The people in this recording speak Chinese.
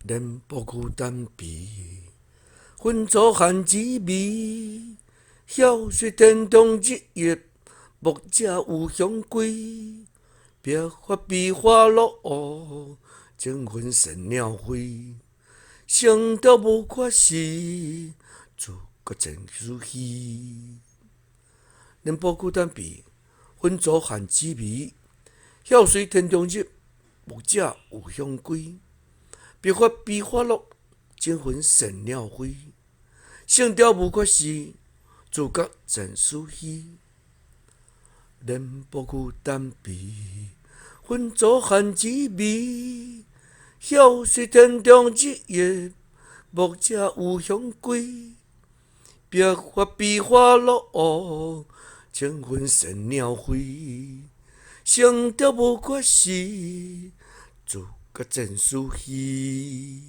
莲波孤单悲，浑浊寒枝微。晓说天中日月，木者有香归。别发悲花落，情分神鸟飞。伤着无缺失，自觉真思稀。莲波孤单悲，浑浊寒枝微。晓随天中日，木者有香归。别发悲花落，情分神鸟飞。伤着无缺失，自觉真思稀。莲波孤单悲，浑浊寒枝微。晓随天中日月，木者有香归。别发悲花落，情分神鸟飞。伤着无缺失，自觉真思稀。